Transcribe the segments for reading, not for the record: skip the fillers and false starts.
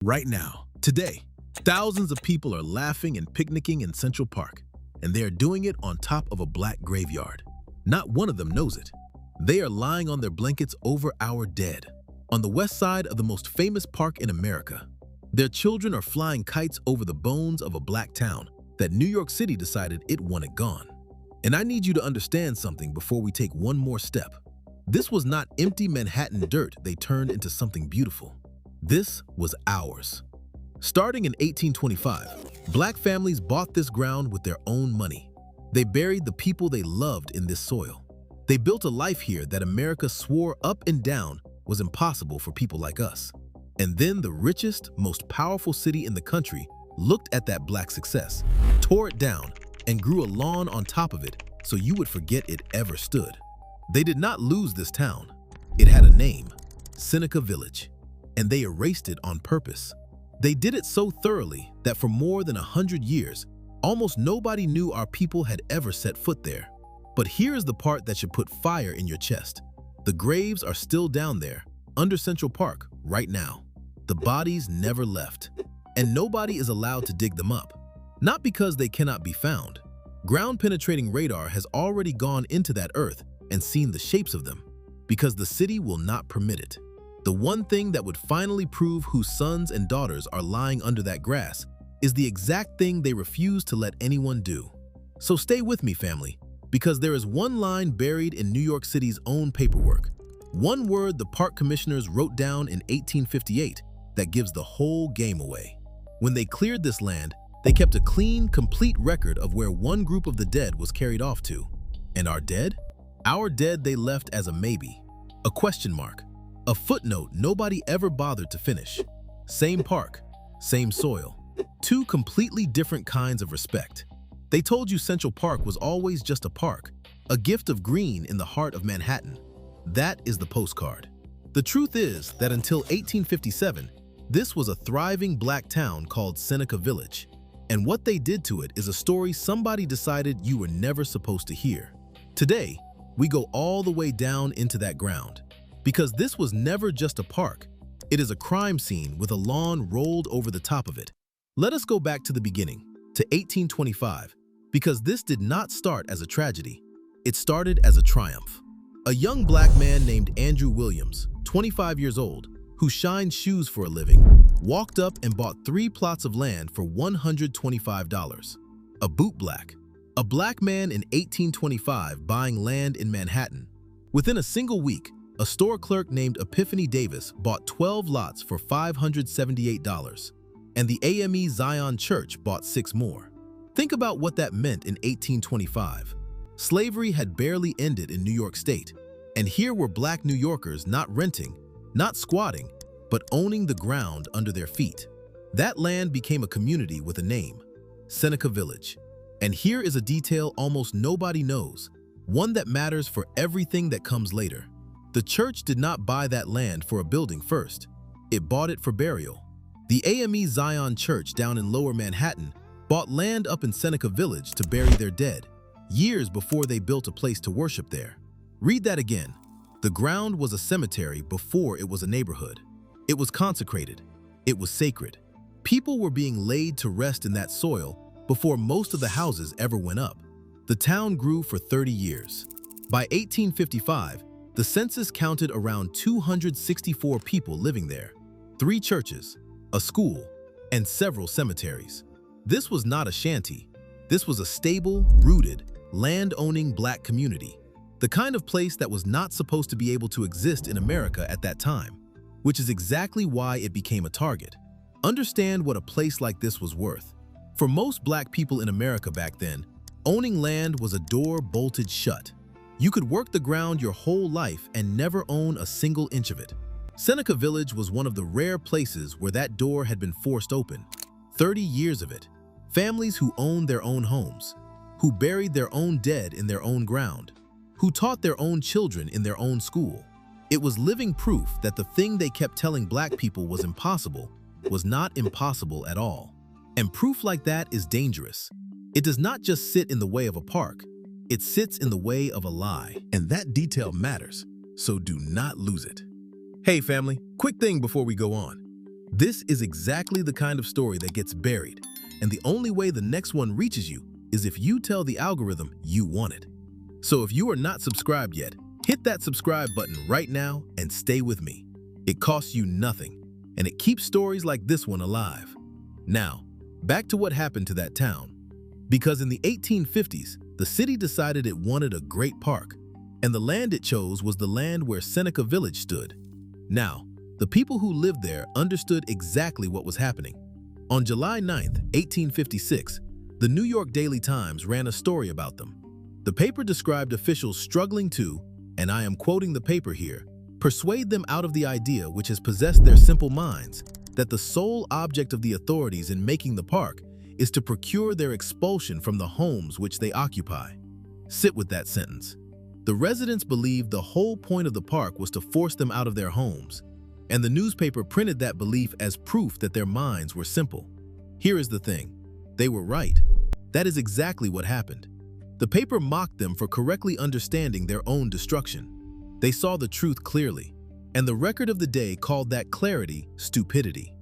Right now, today, thousands of people are laughing and picnicking in Central Park, and they are doing it on top of a black graveyard. Not one of them knows it. They are lying on their blankets over our dead, on the west side of the most famous park in America. Their children are flying kites over the bones of a black town that New York City decided it wanted gone. And I need you to understand something before we take one more step. This was not empty Manhattan dirt they turned into something beautiful. This was ours. Starting in 1825, black families bought this ground with their own money. They buried the people they loved in this soil. They built a life here that America swore up and down was impossible for people like us. And then the richest, most powerful city in the country looked at that black success, tore it down, and grew a lawn on top of it so you would forget it ever stood. They did not lose this town. It had a name, Seneca Village, and they erased it on purpose. They did it so thoroughly that for more than 100 years, almost nobody knew our people had ever set foot there. But here's the part that should put fire in your chest. The graves are still down there, under Central Park, right now. The bodies never left, and nobody is allowed to dig them up. Not because they cannot be found. Ground-penetrating radar has already gone into that earth and seen the shapes of them, because the city will not permit it. The one thing that would finally prove whose sons and daughters are lying under that grass is the exact thing they refuse to let anyone do. So stay with me, family, because there is one line buried in New York City's own paperwork, one word the park commissioners wrote down in 1858 that gives the whole game away. When they cleared this land, they kept a clean, complete record of where one group of the dead was carried off to. And our dead? Our dead they left as a maybe, a question mark, a footnote nobody ever bothered to finish. Same park, same soil, two completely different kinds of respect. They told you Central Park was always just a park, a gift of green in the heart of Manhattan. That is the postcard. The truth is that until 1857, this was a thriving black town called Seneca Village. And what they did to it is a story somebody decided you were never supposed to hear. Today, we go all the way down into that ground. Because this was never just a park. It is a crime scene with a lawn rolled over the top of it. Let us go back to the beginning, to 1825, because this did not start as a tragedy. It started as a triumph. A young black man named Andrew Williams, 25 years old, who shined shoes for a living, walked up and bought 3 plots of land for $125. A bootblack. A black man in 1825 buying land in Manhattan. Within a single week, a store clerk named Epiphany Davis bought 12 lots for $578, and the AME Zion Church bought 6 more. Think about what that meant in 1825. Slavery had barely ended in New York State, and here were black New Yorkers not renting, not squatting, but owning the ground under their feet. That land became a community with a name, Seneca Village. And here is a detail almost nobody knows, one that matters for everything that comes later. The church did not buy that land for a building first. It bought it for burial. The AME Zion Church down in Lower Manhattan bought land up in Seneca Village to bury their dead, years before they built a place to worship there. Read that again. The ground was a cemetery before it was a neighborhood. It was consecrated. It was sacred. People were being laid to rest in that soil before most of the houses ever went up. The town grew for 30 years. By 1855, the census counted around 264 people living there, 3 churches, a school, and several cemeteries. This was not a shanty. This was a stable, rooted, land-owning black community, the kind of place that was not supposed to be able to exist in America at that time, which is exactly why it became a target. Understand what a place like this was worth. For most black people in America back then, owning land was a door bolted shut. You could work the ground your whole life and never own a single inch of it. Seneca Village was one of the rare places where that door had been forced open. 30 years of it. Families who owned their own homes, who buried their own dead in their own ground, who taught their own children in their own school. It was living proof that the thing they kept telling black people was impossible was not impossible at all. And proof like that is dangerous. It does not just sit in the way of a park. It sits in the way of a lie. And that detail matters, so do not lose it. Hey family, quick thing before we go on. This is exactly the kind of story that gets buried, and the only way the next one reaches you is if you tell the algorithm you want it. So if you are not subscribed yet, hit that subscribe button right now and stay with me. It costs you nothing, and it keeps stories like this one alive. Now, back to what happened to that town. Because in the 1850s, the city decided it wanted a great park, and the land it chose was the land where Seneca Village stood. Now, the people who lived there understood exactly what was happening. On July 9th, 1856, the New York Daily Times ran a story about them. The paper described officials struggling to, and I am quoting the paper here, persuade them out of the idea which has possessed their simple minds, that the sole object of the authorities in making the park is to procure their expulsion from the homes which they occupy. Sit with that sentence. The residents believed the whole point of the park was to force them out of their homes, and the newspaper printed that belief as proof that their minds were simple. Here is the thing. They were right. That is exactly what happened. The paper mocked them for correctly understanding their own destruction. They saw the truth clearly, and the record of the day called that clarity stupidity.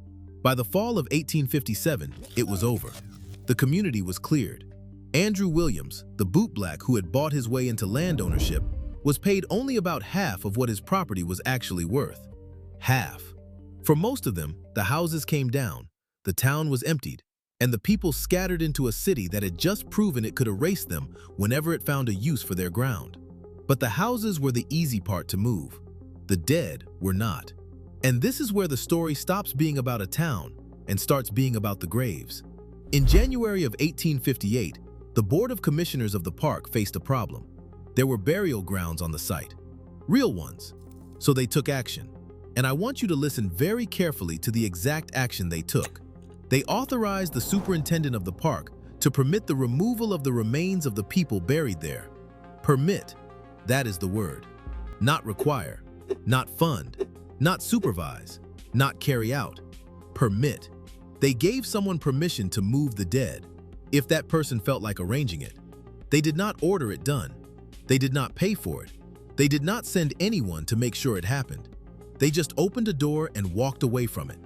By the fall of 1857, it was over. The community was cleared. Andrew Williams, the bootblack who had bought his way into land ownership, was paid only about half of what his property was actually worth. Half. For most of them, the houses came down, the town was emptied, and the people scattered into a city that had just proven it could erase them whenever it found a use for their ground. But the houses were the easy part to move. The dead were not. And this is where the story stops being about a town and starts being about the graves. In January of 1858, the Board of Commissioners of the park faced a problem. There were burial grounds on the site, real ones. So they took action. And I want you to listen very carefully to the exact action they took. They authorized the superintendent of the park to permit the removal of the remains of the people buried there. Permit, that is the word. Not require, not fund, not supervise, not carry out. Permit. They gave someone permission to move the dead, if that person felt like arranging it. They did not order it done. They did not pay for it. They did not send anyone to make sure it happened. They just opened a door and walked away from it.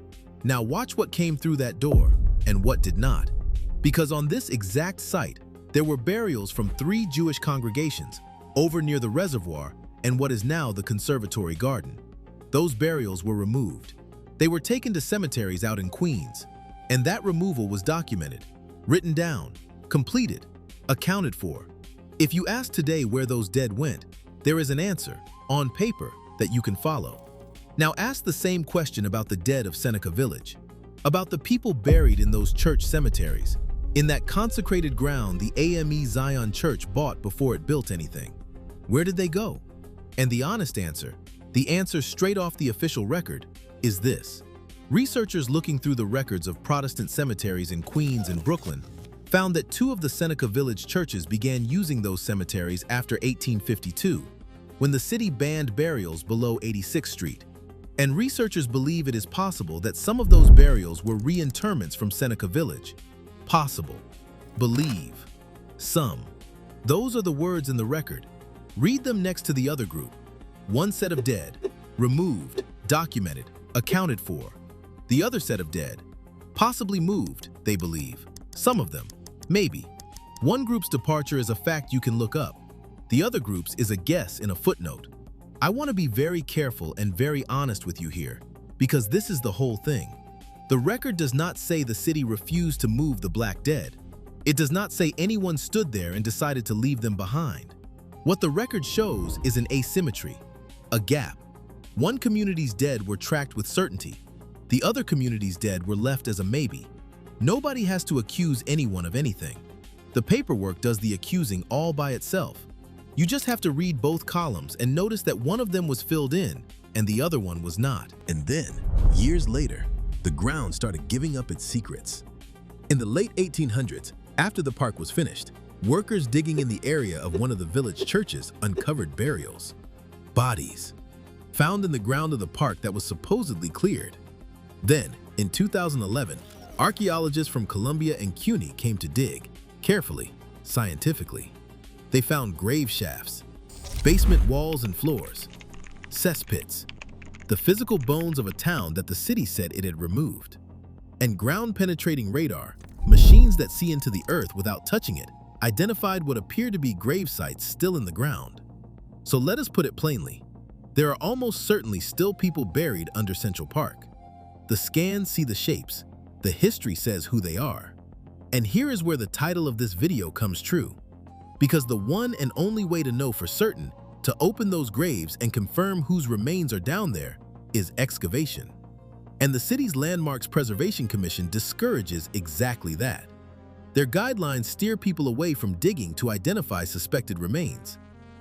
Now watch what came through that door and what did not. Because on this exact site, there were burials from 3 Jewish congregations over near the reservoir and what is now the conservatory garden. Those burials were removed. They were taken to cemeteries out in Queens, and that removal was documented, written down, completed, accounted for. If you ask today where those dead went, there is an answer, on paper, that you can follow. Now ask the same question about the dead of Seneca Village, about the people buried in those church cemeteries, in that consecrated ground the AME Zion Church bought before it built anything. Where did they go? And the honest answer, the answer straight off the official record, is this. Researchers looking through the records of Protestant cemeteries in Queens and Brooklyn found that 2 of the Seneca Village churches began using those cemeteries after 1852, when the city banned burials below 86th Street. And researchers believe it is possible that some of those burials were reinterments from Seneca Village. Possible. Believe. Some. Those are the words in the record. Read them next to the other group. 1 set of dead, removed, documented, accounted for. The other set of dead, possibly moved, they believe. Some of them, maybe. One group's departure is a fact you can look up. The other group's is a guess in a footnote. I want to be very careful and very honest with you here, because this is the whole thing. The record does not say the city refused to move the black dead. It does not say anyone stood there and decided to leave them behind. What the record shows is an asymmetry, a gap. One community's dead were tracked with certainty. The other community's dead were left as a maybe. Nobody has to accuse anyone of anything. The paperwork does the accusing all by itself. You just have to read both columns and notice that one of them was filled in and the other one was not. And then, years later, the ground started giving up its secrets. In the late 1800s, after the park was finished, workers digging in the area of one of the village churches uncovered burials. Bodies. Found in the ground of the park that was supposedly cleared. Then, in 2011, archaeologists from Columbia and CUNY came to dig, carefully, scientifically. They found grave shafts, basement walls and floors, cesspits, the physical bones of a town that the city said it had removed. And ground-penetrating radar, machines that see into the earth without touching it, identified what appeared to be grave sites still in the ground. So let us put it plainly. There are almost certainly still people buried under Central Park. The scans see the shapes. The history says who they are. And here is where the title of this video comes true. Because the one and only way to know for certain, to open those graves and confirm whose remains are down there, is excavation. And the city's Landmarks Preservation Commission discourages exactly that. Their guidelines steer people away from digging to identify suspected remains.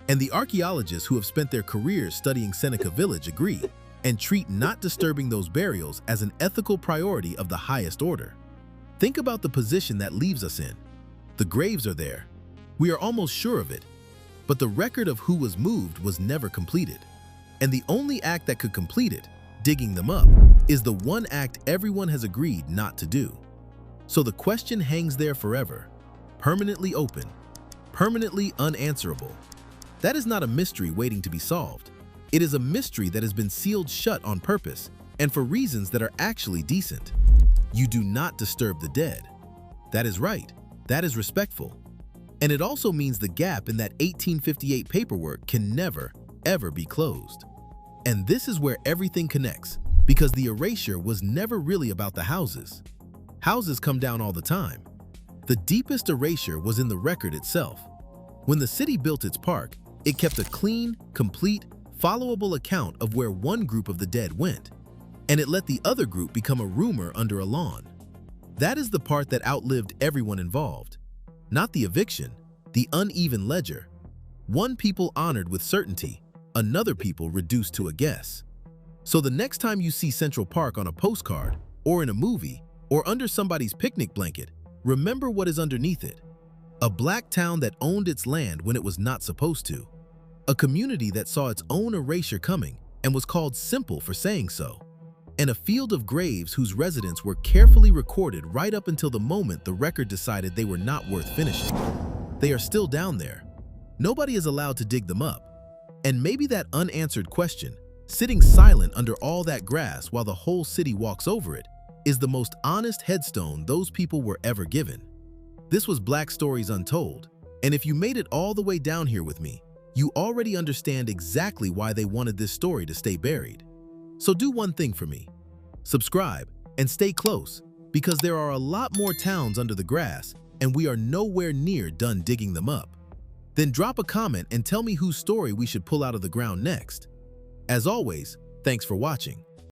And the archaeologists who have spent their careers studying Seneca Village agree and treat not disturbing those burials as an ethical priority of the highest order. Think about the position that leaves us in. The graves are there. We are almost sure of it. But the record of who was moved was never completed. And the only act that could complete it, digging them up, is the one act everyone has agreed not to do. So the question hangs there forever, permanently open, permanently unanswerable. That is not a mystery waiting to be solved. It is a mystery that has been sealed shut on purpose and for reasons that are actually decent. You do not disturb the dead. That is right. That is respectful. And it also means the gap in that 1858 paperwork can never, ever be closed. And this is where everything connects, because the erasure was never really about the houses. Houses come down all the time. The deepest erasure was in the record itself. When the city built its park, it kept a clean, complete, followable account of where one group of the dead went, and it let the other group become a rumor under a lawn. That is the part that outlived everyone involved. Not the eviction, the uneven ledger. One people honored with certainty, another people reduced to a guess. So the next time you see Central Park on a postcard, or in a movie, or under somebody's picnic blanket, remember what is underneath it. A black town that owned its land when it was not supposed to. A community that saw its own erasure coming and was called simple for saying so. And a field of graves whose residents were carefully recorded right up until the moment the record decided they were not worth finishing. They are still down there. Nobody is allowed to dig them up. And maybe that unanswered question, sitting silent under all that grass while the whole city walks over it, is the most honest headstone those people were ever given. This was Black Stories Untold, and if you made it all the way down here with me, you already understand exactly why they wanted this story to stay buried. So do one thing for me. Subscribe and stay close, because there are a lot more towns under the grass and we are nowhere near done digging them up. Then drop a comment and tell me whose story we should pull out of the ground next. As always, thanks for watching.